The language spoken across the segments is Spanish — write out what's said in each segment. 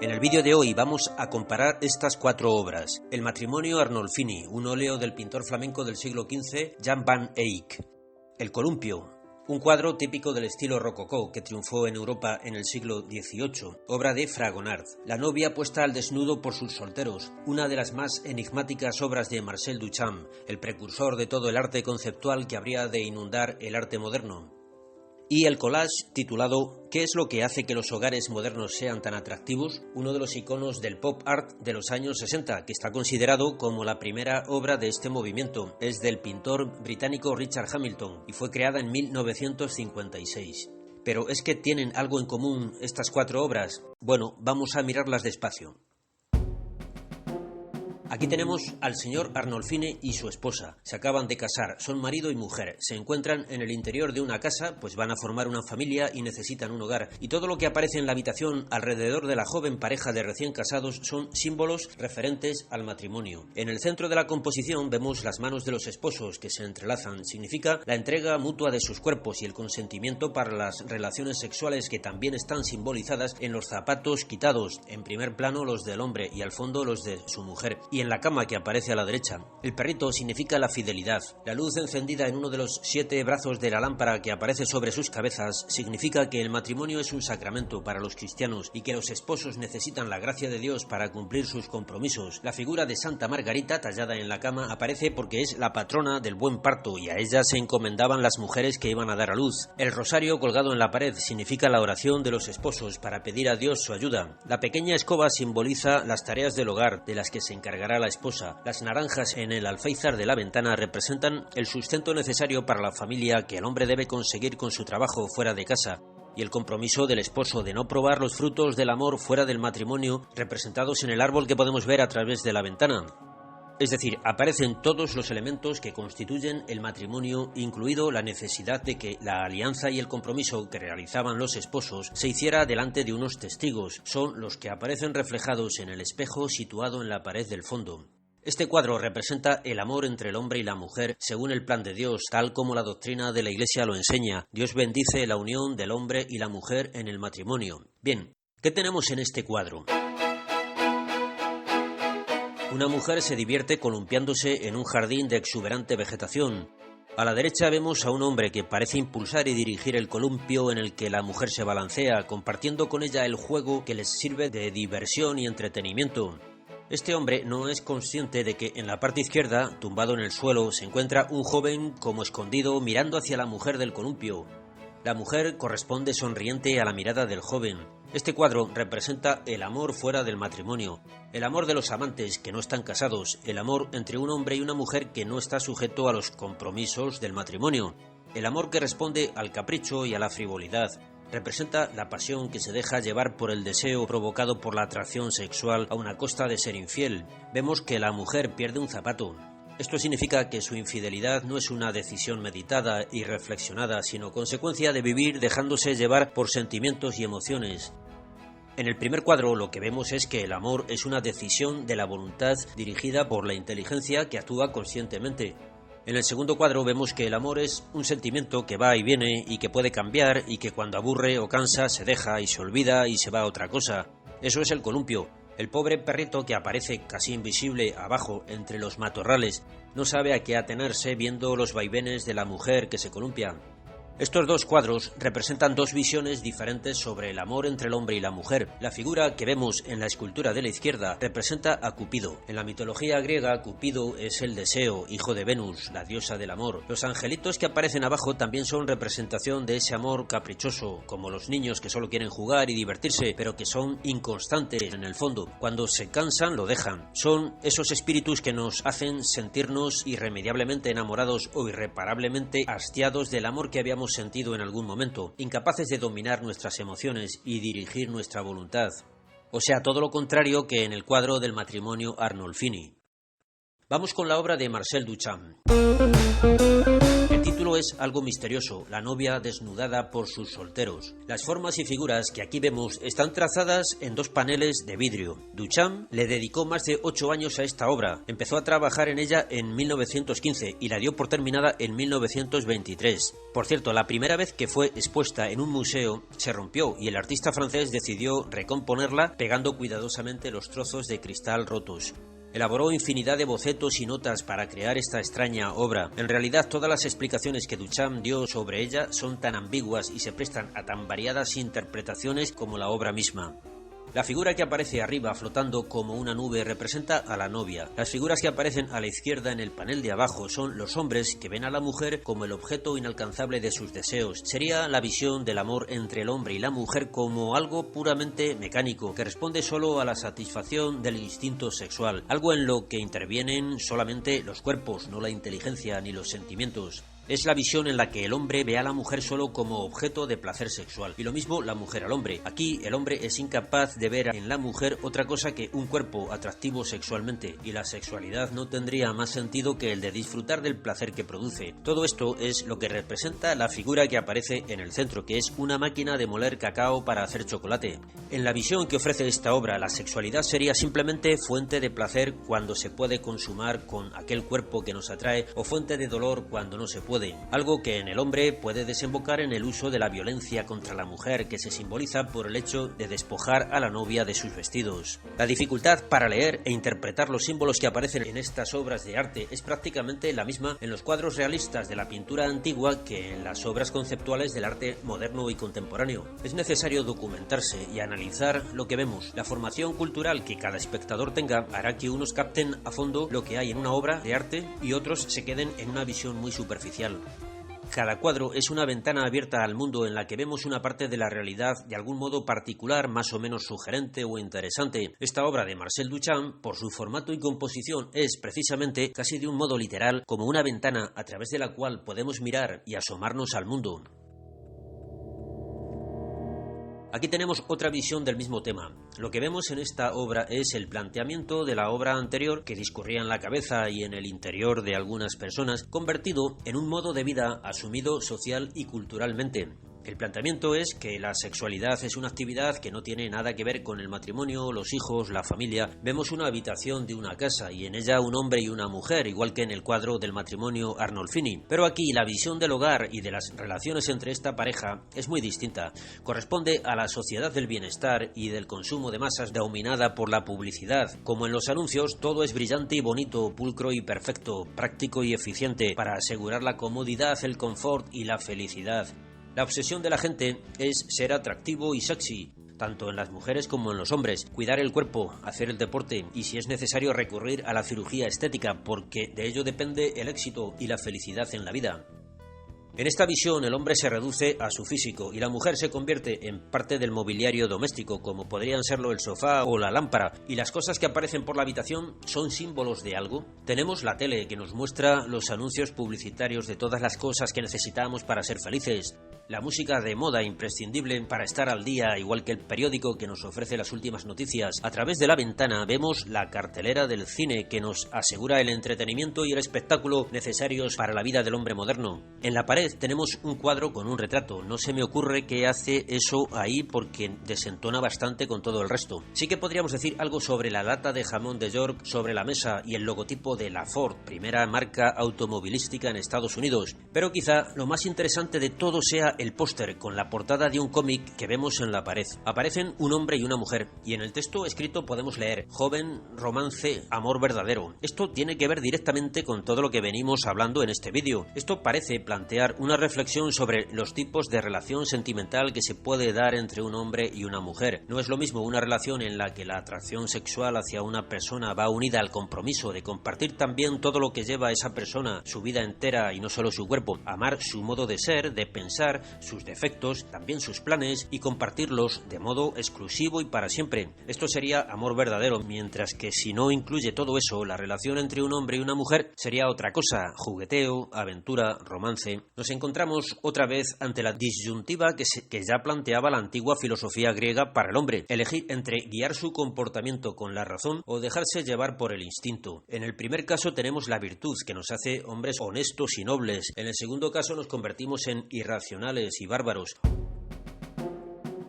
En el vídeo de hoy vamos a comparar estas cuatro obras. El matrimonio Arnolfini, un óleo del pintor flamenco del siglo XV, Jan van Eyck. El columpio, un cuadro típico del estilo rococó que triunfó en Europa en el siglo XVIII, obra de Fragonard. La novia puesta al desnudo por sus solteros, una de las más enigmáticas obras de Marcel Duchamp, el precursor de todo el arte conceptual que habría de inundar el arte moderno. Y el collage titulado ¿Qué es lo que hace que los hogares modernos sean tan atractivos?, uno de los iconos del pop art de los años 60, que está considerado como la primera obra de este movimiento. Es del pintor británico Richard Hamilton y fue creada en 1956. ¿Pero es que tienen algo en común estas cuatro obras? Bueno, vamos a mirarlas despacio. Aquí tenemos al señor Arnolfini y su esposa. Se acaban de casar, son marido y mujer. Se encuentran en el interior de una casa, pues van a formar una familia y necesitan un hogar. Y todo lo que aparece en la habitación alrededor de la joven pareja de recién casados son símbolos referentes al matrimonio. En el centro de la composición vemos las manos de los esposos que se entrelazan. Significa la entrega mutua de sus cuerpos y el consentimiento para las relaciones sexuales, que también están simbolizadas en los zapatos quitados. En primer plano los del hombre y al fondo los de su mujer. Y en la cama que aparece a la derecha. El perrito significa la fidelidad. La luz encendida en uno de los 7 brazos de la lámpara que aparece sobre sus cabezas significa que el matrimonio es un sacramento para los cristianos y que los esposos necesitan la gracia de Dios para cumplir sus compromisos. La figura de Santa Margarita tallada en la cama aparece porque es la patrona del buen parto y a ella se encomendaban las mujeres que iban a dar a luz. El rosario colgado en la pared significa la oración de los esposos para pedir a Dios su ayuda. La pequeña escoba simboliza las tareas del hogar de las que se encargará la esposa. Las naranjas en el alféizar de la ventana representan el sustento necesario para la familia que el hombre debe conseguir con su trabajo fuera de casa, y el compromiso del esposo de no probar los frutos del amor fuera del matrimonio, representados en el árbol que podemos ver a través de la ventana. Es decir, aparecen todos los elementos que constituyen el matrimonio, incluido la necesidad de que la alianza y el compromiso que realizaban los esposos se hiciera delante de unos testigos. Son los que aparecen reflejados en el espejo situado en la pared del fondo. Este cuadro representa el amor entre el hombre y la mujer según el plan de Dios, tal como la doctrina de la Iglesia lo enseña. Dios bendice la unión del hombre y la mujer en el matrimonio. Bien, ¿qué tenemos en este cuadro? Una mujer se divierte columpiándose en un jardín de exuberante vegetación. A la derecha vemos a un hombre que parece impulsar y dirigir el columpio en el que la mujer se balancea, compartiendo con ella el juego que les sirve de diversión y entretenimiento. Este hombre no es consciente de que en la parte izquierda, tumbado en el suelo, se encuentra un joven como escondido mirando hacia la mujer del columpio. La mujer corresponde sonriente a la mirada del joven. Este cuadro representa el amor fuera del matrimonio, el amor de los amantes que no están casados, el amor entre un hombre y una mujer que no está sujeto a los compromisos del matrimonio, el amor que responde al capricho y a la frivolidad. Representa la pasión que se deja llevar por el deseo provocado por la atracción sexual a una costa de ser infiel. Vemos que la mujer pierde un zapato. Esto significa que su infidelidad no es una decisión meditada y reflexionada, sino consecuencia de vivir dejándose llevar por sentimientos y emociones. En el primer cuadro lo que vemos es que el amor es una decisión de la voluntad dirigida por la inteligencia que actúa conscientemente. En el segundo cuadro vemos que el amor es un sentimiento que va y viene y que puede cambiar y que cuando aburre o cansa se deja y se olvida y se va a otra cosa. Eso es el columpio. El pobre perrito que aparece casi invisible abajo entre los matorrales no sabe a qué atenerse viendo los vaivenes de la mujer que se columpia. Estos dos cuadros representan dos visiones diferentes sobre el amor entre el hombre y la mujer. La figura que vemos en la escultura de la izquierda representa a Cupido. En la mitología griega, Cupido es el deseo, hijo de Venus, la diosa del amor. Los angelitos que aparecen abajo también son representación de ese amor caprichoso, como los niños que solo quieren jugar y divertirse, pero que son inconstantes en el fondo. Cuando se cansan, lo dejan. Son esos espíritus que nos hacen sentirnos irremediablemente enamorados o irreparablemente hastiados del amor que habíamos sentido en algún momento, incapaces de dominar nuestras emociones y dirigir nuestra voluntad. O sea, todo lo contrario que en el cuadro del matrimonio Arnolfini. Vamos con la obra de Marcel Duchamp. El título es algo misterioso, la novia desnudada por sus solteros. Las formas y figuras que aquí vemos están trazadas en 2 paneles de vidrio. Duchamp le dedicó más de 8 años a esta obra. Empezó a trabajar en ella en 1915 y la dio por terminada en 1923. Por cierto, la primera vez que fue expuesta en un museo se rompió y el artista francés decidió recomponerla pegando cuidadosamente los trozos de cristal rotos. Elaboró infinidad de bocetos y notas para crear esta extraña obra. En realidad, todas las explicaciones que Duchamp dio sobre ella son tan ambiguas y se prestan a tan variadas interpretaciones como la obra misma. La figura que aparece arriba flotando como una nube representa a la novia. Las figuras que aparecen a la izquierda en el panel de abajo son los hombres que ven a la mujer como el objeto inalcanzable de sus deseos. Sería la visión del amor entre el hombre y la mujer como algo puramente mecánico, que responde solo a la satisfacción del instinto sexual, algo en lo que intervienen solamente los cuerpos, no la inteligencia ni los sentimientos. Es la visión en la que el hombre ve a la mujer solo como objeto de placer sexual, y lo mismo la mujer al hombre. Aquí el hombre es incapaz de ver en la mujer otra cosa que un cuerpo atractivo sexualmente, y la sexualidad no tendría más sentido que el de disfrutar del placer que produce. Todo esto es lo que representa la figura que aparece en el centro, que es una máquina de moler cacao para hacer chocolate. En la visión que ofrece esta obra, la sexualidad sería simplemente fuente de placer cuando se puede consumar con aquel cuerpo que nos atrae, o fuente de dolor cuando no se puede. Algo que en el hombre puede desembocar en el uso de la violencia contra la mujer, que se simboliza por el hecho de despojar a la novia de sus vestidos. La dificultad para leer e interpretar los símbolos que aparecen en estas obras de arte es prácticamente la misma en los cuadros realistas de la pintura antigua que en las obras conceptuales del arte moderno y contemporáneo. Es necesario documentarse y analizar lo que vemos. La formación cultural que cada espectador tenga hará que unos capten a fondo lo que hay en una obra de arte y otros se queden en una visión muy superficial. Cada cuadro es una ventana abierta al mundo en la que vemos una parte de la realidad de algún modo particular, más o menos sugerente o interesante. Esta obra de Marcel Duchamp, por su formato y composición, es precisamente, casi de un modo literal, como una ventana a través de la cual podemos mirar y asomarnos al mundo. Aquí tenemos otra visión del mismo tema. Lo que vemos en esta obra es el planteamiento de la obra anterior que discurría en la cabeza y en el interior de algunas personas, convertido en un modo de vida asumido social y culturalmente. El planteamiento es que la sexualidad es una actividad que no tiene nada que ver con el matrimonio, los hijos, la familia. Vemos una habitación de una casa y en ella un hombre y una mujer, igual que en el cuadro del matrimonio Arnolfini. Pero aquí la visión del hogar y de las relaciones entre esta pareja es muy distinta. Corresponde a la sociedad del bienestar y del consumo de masas dominada por la publicidad. Como en los anuncios, todo es brillante y bonito, pulcro y perfecto, práctico y eficiente para asegurar la comodidad, el confort y la felicidad. La obsesión de la gente es ser atractivo y sexy, tanto en las mujeres como en los hombres, cuidar el cuerpo, hacer el deporte y si es necesario recurrir a la cirugía estética, porque de ello depende el éxito y la felicidad en la vida. En esta visión el hombre se reduce a su físico y la mujer se convierte en parte del mobiliario doméstico, como podrían serlo el sofá o la lámpara, y las cosas que aparecen por la habitación son símbolos de algo. Tenemos la tele que nos muestra los anuncios publicitarios de todas las cosas que necesitamos para ser felices, la música de moda imprescindible para estar al día, igual que el periódico que nos ofrece las últimas noticias. A través de la ventana vemos la cartelera del cine que nos asegura el entretenimiento y el espectáculo necesarios para la vida del hombre moderno. En la pared tenemos un cuadro con un retrato. No se me ocurre qué hace eso ahí porque desentona bastante con todo el resto. Sí que podríamos decir algo sobre la lata de jamón de York sobre la mesa y el logotipo de la Ford, primera marca automovilística en Estados Unidos. Pero quizá lo más interesante de todo sea el póster con la portada de un cómic que vemos en la pared. Aparecen un hombre y una mujer y en el texto escrito podemos leer joven, romance, amor verdadero. Esto tiene que ver directamente con todo lo que venimos hablando en este vídeo. Esto parece plantear una reflexión sobre los tipos de relación sentimental que se puede dar entre un hombre y una mujer. No es lo mismo una relación en la que la atracción sexual hacia una persona va unida al compromiso de compartir también todo lo que lleva esa persona, su vida entera y no solo su cuerpo, amar su modo de ser, de pensar sus defectos, también sus planes y compartirlos de modo exclusivo y para siempre. Esto sería amor verdadero, mientras que si no incluye todo eso, la relación entre un hombre y una mujer sería otra cosa: jugueteo, aventura, romance. Nos encontramos otra vez ante la disyuntiva que ya planteaba la antigua filosofía griega para el hombre: elegir entre guiar su comportamiento con la razón o dejarse llevar por el instinto. En el primer caso tenemos la virtud, que nos hace hombres honestos y nobles. En el segundo caso nos convertimos en irracionales y bárbaros.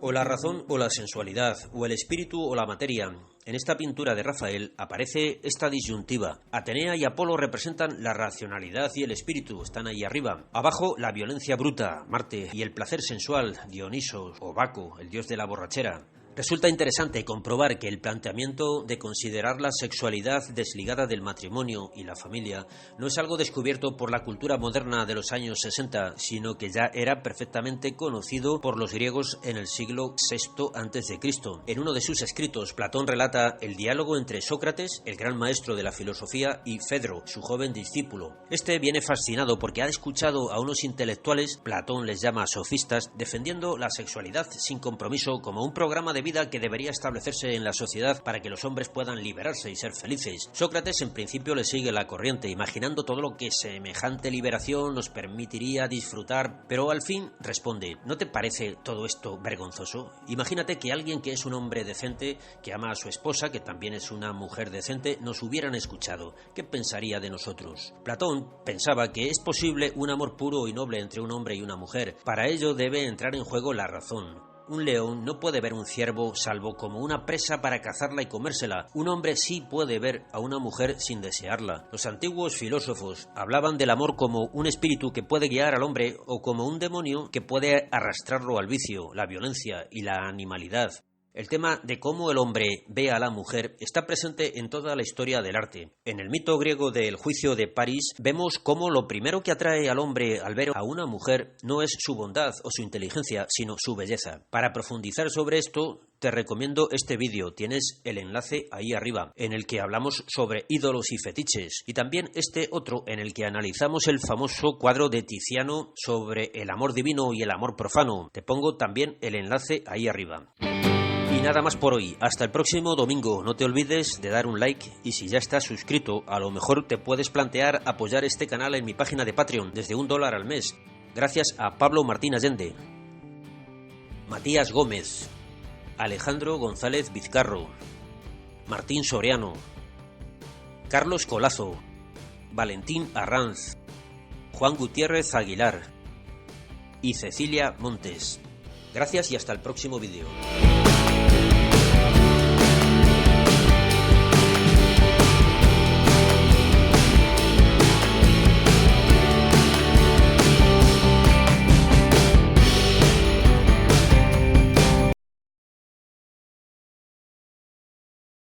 O la razón o la sensualidad, o el espíritu o la materia. En esta pintura de Rafael aparece esta disyuntiva. Atenea y Apolo representan la racionalidad y el espíritu, están ahí arriba. Abajo, la violencia bruta, Marte, y el placer sensual, Dioniso o Baco, el dios de la borrachera. Resulta interesante comprobar que el planteamiento de considerar la sexualidad desligada del matrimonio y la familia no es algo descubierto por la cultura moderna de los años 60, sino que ya era perfectamente conocido por los griegos en el siglo VI a.C. En uno de sus escritos, Platón relata el diálogo entre Sócrates, el gran maestro de la filosofía, y Fedro, su joven discípulo. Este viene fascinado porque ha escuchado a unos intelectuales, Platón les llama sofistas, defendiendo la sexualidad sin compromiso como un programa de vida que debería establecerse en la sociedad para que los hombres puedan liberarse y ser felices. Sócrates en principio le sigue la corriente, imaginando todo lo que semejante liberación nos permitiría disfrutar, pero al fin responde: ¿no te parece todo esto vergonzoso? Imagínate que alguien que es un hombre decente, que ama a su esposa, que también es una mujer decente, nos hubieran escuchado. ¿Qué pensaría de nosotros? Platón pensaba que es posible un amor puro y noble entre un hombre y una mujer. Para ello debe entrar en juego la razón. Un león no puede ver un ciervo salvo como una presa para cazarla y comérsela. Un hombre sí puede ver a una mujer sin desearla. Los antiguos filósofos hablaban del amor como un espíritu que puede guiar al hombre o como un demonio que puede arrastrarlo al vicio, la violencia y la animalidad. El tema de cómo el hombre ve a la mujer está presente en toda la historia del arte. En el mito griego del juicio de París vemos cómo lo primero que atrae al hombre al ver a una mujer no es su bondad o su inteligencia, sino su belleza. Para profundizar sobre esto, te recomiendo este vídeo, tienes el enlace ahí arriba, en el que hablamos sobre ídolos y fetiches, y también este otro en el que analizamos el famoso cuadro de Tiziano sobre el amor divino y el amor profano. Te pongo también el enlace ahí arriba. Y nada más por hoy, hasta el próximo domingo. No te olvides de dar un like y si ya estás suscrito, a lo mejor te puedes plantear apoyar este canal en mi página de Patreon desde $1 al mes. Gracias a Pablo Martín Allende, Matías Gómez, Alejandro González Vizcarro, Martín Soriano, Carlos Colazo, Valentín Arranz, Juan Gutiérrez Aguilar y Cecilia Montes. Gracias y hasta el próximo vídeo.